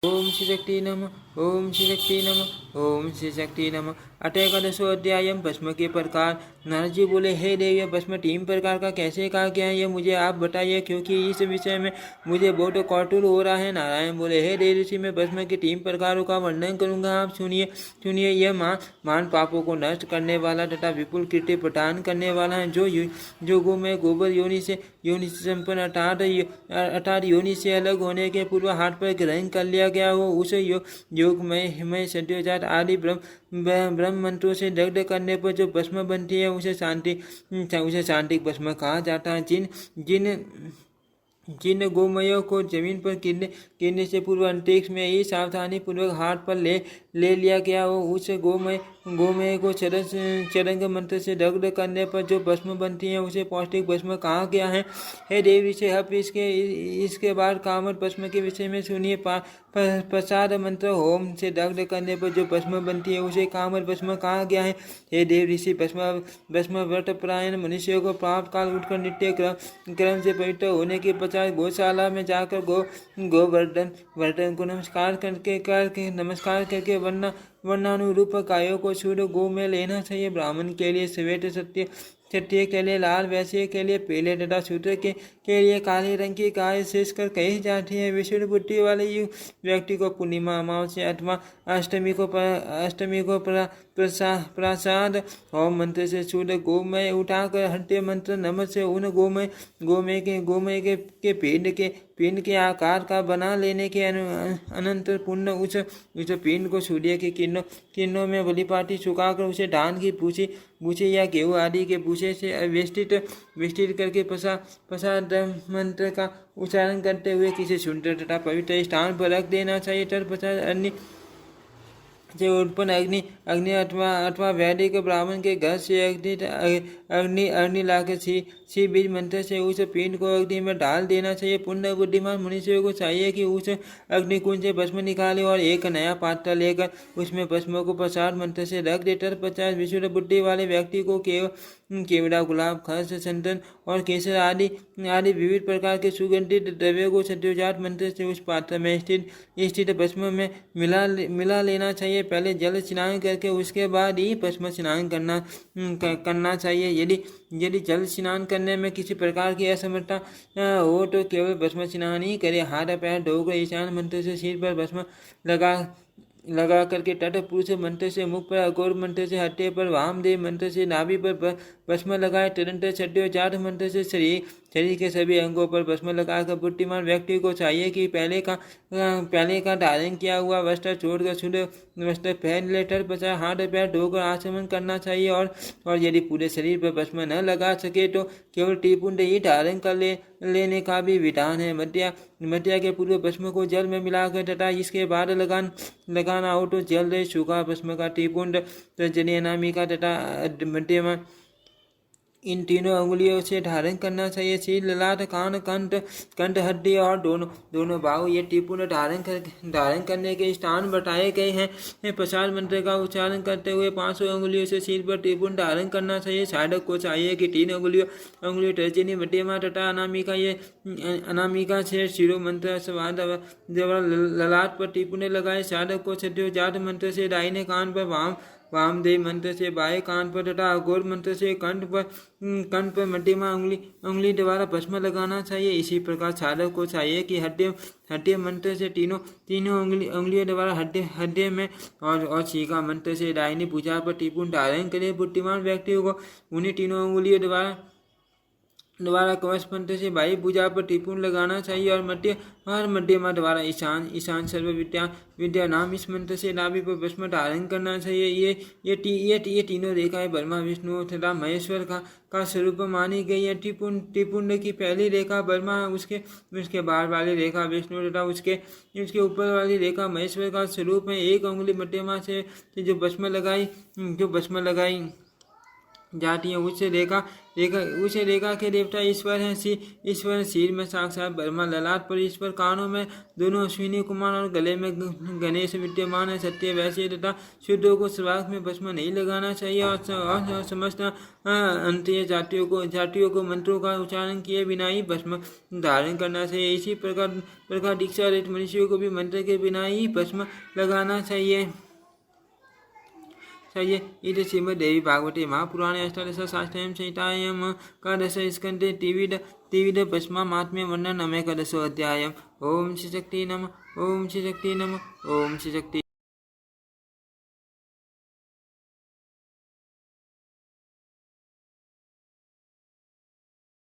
ओम श्री शक्ति नमः। ओम श्री शक्ति नमः। ओम श्री शक्ति नमः। अष्टादशो अध्याय भस्म के प्रकार। नारद जी बोले, हे देव, यह भस्म 3 प्रकार का कैसे कहा गया है, यह मुझे आप बताइए, क्योंकि इस विषय में मुझे बहुत कौतूहल हो रहा है। नारायण बोले, हे देव ऋषि, मैं भस्म के 3 प्रकारों का वर्णन करूंगा, आप सुनिए। सुनिए, यह मान पापों को नष्ट करने वाला तथा विपुल कीर्ति प्रदान करने वाला है। जो गो में गोबर योनि से संपन्न अर्थात योनि से अलग होने के पूर्व हाथ पर ग्रहण कर लिया गया हो, उस योग में सद्योजात आदि ब्रह्म मंत्रों से दग्ध करने पर जो भस्म बनती है, उसे शांति भस्म कहा जाता है। जिन गोमयों को जमीन पर गिरने से पूर्व अंतरिक्ष में ही सावधानी पूर्वक हाथ पर ले लिया गया हो, उस गोमय को चरंग मंत्र से दग्ध करने पर जो भस्म बनती है, उसे पौष्टिक भस्म कहा गया है। हे देवी से अब इसके बाद कामर भस्म के विषय में सुनिए। प्रसाद मंत्र होम से दग्ध करने पर जो भस्म बनती है, उसे कामर भस्म कहा गया है। हे देव ऋषि, भस्म व्रत परायण मनुष्यों को प्राप्त काल उठकर नित्य क्रम से पवित्र होने के पश्चात गौशाला में जाकर गोवर्धन को नमस्कार करके वर्णानुरूप गायों को शुद्ध गो में लेना चाहिए। ब्राह्मण के लिए श्वेत क्षत्रिय के लिए लाल, वैश्य के लिए पीले तथा शूद्र के लिए काले रंग की गाय शेषकर कही जाती है। विशुद्ध बुद्धि वाले व्यक्ति को पूर्णिमा, अमावस्या अथवा अष्टमी को प्रसाद होम मंत्र से शुद्ध गोमय उठाकर हट्टे मंत्र नमः से उन गोमय के पिंड के आकार का बना लेने के अनंतर पुण्य उस पिंड को सूर्य के किरणों में बलिपाटी सुखाकर उसे धान की भूसी या गेहूं आदि के भूसे से वेष्टित करके प्रसाद मंत्र का उच्चारण करते हुए किसी सुंदर तथा पवित्र स्थान पर रख देना चाहिए। तत्पश्चात से उत्पन्न अग्नि अथवा वैदिक ब्राह्मण के घर से अग्नि लाकर सी बीज मंत्र से उस पिंड को अग्नि में डाल देना चाहिए। पुण्य बुद्धिमान मनुष्यों को चाहिए कि उस अग्निकुंज से भस्म निकाले और एक नया पात्र लेकर उसमें भस्म को प्रसाद मंत्र से रख दे। तत्पश्चात विशुद्ध बुद्धि वाले व्यक्ति को केवड़ा, गुलाब, खर्च, चंदन और केसर आदि विविध प्रकार के सुगंधित द्रव्यों को सद्योजात मंत्र से उस पात्र में स्थित भस्म में मिला लेना चाहिए। पहले जल स्नान करके उसके बाद ही भस्म स्नान करना चाहिए। यदि जल स्नान करने में किसी प्रकार की असमर्थता हो तो केवल भस्म स्नान ही करे। हाथ पैर धोकर ईशान मंत्र से सिर पर भस्म लगा करके तट पुरुष मंत्र से मुख पर, अघोर मंत्र से हट्टे पर, वामदेव मंत्र से नाभि पर भस्म लगाए। तदंतर सद्योजात मंत्र से शरीर के सभी अंगों पर भस्म लगाकर बुद्धिमान व्यक्ति को चाहिए कि पहले का धारण किया हुआ वस्त्र छोड़कर शुद्ध वस्त्र पहन ले। तत्पश्चात हाथ पैर धोकर आचमन करना चाहिए और यदि पूरे शरीर पर भस्म न लगा सके तो केवल टीपुंड ही धारण कर लेने का भी विधान है। मध्या के पूर्व भस्म को जल में मिलाकर तथा इसके बाद लगाना हो तो जल दे सूखा भस्म का टीपुंड तर्जनी, अनामिका तथा मध्यमा इन तीनों अंगुलियों से धारण करना चाहिए। सिर, ललाट, कान, कंठ, हड्डी और दोनों बाहु ये टीपुंड धारण करने के स्थान बताए गए हैं। प्रसाद मंत्र का उच्चारण करते हुए 500 अंगुलियों से सिर पर टीपुंड धारण करना चाहिए। साधक को चाहिए कि 3 अंगुलियों तर्जनी, मध्यमा तथा अनामिका से शिरो मंत्र ललाट पर टीपुंड लगाए। साधक को सद्योजात मंत्र से दाहिने कान पर, वामदेव मंत्र से बाएं कान पर तथा अघोर मंत्र से कंठ पर मध्यमा उंगली द्वारा भस्म लगाना चाहिए। इसी प्रकार साधक को चाहिए कि हड्डे मंत्र से तीनों उंगलियों द्वारा हड्डे में और छीका मंत्र से दाहिनी भुजा पर टीपुंड धारण करे। बुद्धिमान व्यक्तियों को उन्हीं तीनों उंगलियों द्वारा कवच मंत्र से बाई भुजा पर टीपुंड लगाना चाहिए और मध्यमा द्वारा ईशान सर्व विद्या नाम इस मंत्र से नाभि पर भस्म धारण करना चाहिए। ये तीनों रेखाएं ब्रह्मा, विष्णु तथा महेश्वर का स्वरूप मानी गई है। टीपुंड की पहली रेखा ब्रह्मा, उसके बाद वाली रेखा विष्णु तथा उसके ऊपर वाली रेखा महेश्वर का स्वरूप है। एक उंगली मध्यमा से जो भस्म लगाई जाती है। उच्च रेखा के देवता ईश्वर हैं। ईश्वर सिर में साक्षात ब्रह्मा, ललाट पर ईश्वर, कानों में दोनों अश्विनी कुमार और गले में गणेश विद्यमान है। सत्य, वैश्य तथा शुद्धों को श्राद्ध में भस्म नहीं लगाना चाहिए और समस्त अंत्य जातियों को मंत्रों का उच्चारण किए बिना ही भस्म धारण करना चाहिए। इसी प्रकार दीक्षा रहित मनुष्यों को भी मंत्र के बिना ही भस्म लगाना चाहिए। इति श्रीमद्देवी भागवते महापुराणे अष्टादशशास्त्रायां संहितायां एकादशस्कन्धे त्रिविध भस्माहात्म्य वर्णनम् एकादशोऽध्यायः। ओम श्री शक्ति नमः। ओम श्री शक्ति नमः। ओम श्री शक्ति।